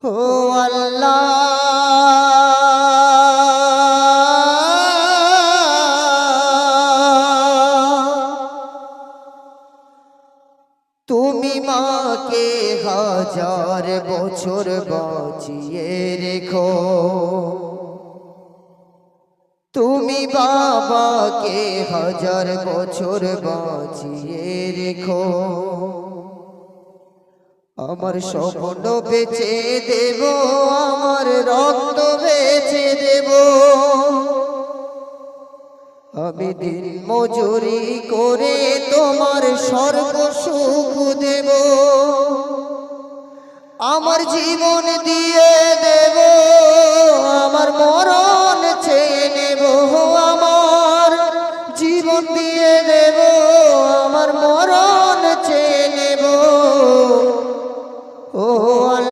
ও আল্লাহ, তুমি মাকে হাজার বছর বাঁচিয়ে রেখো, তুমি বাবাকে হাজার বছর বাঁচিয়ে রেখো। আমার স্বপ্ন বেচে দেব, আমার রক্ত বেচে দেব, আমি দিন মজুরি করে তোমার সর্বসুখ দেব, আমার জীবন দিয়ে দেব।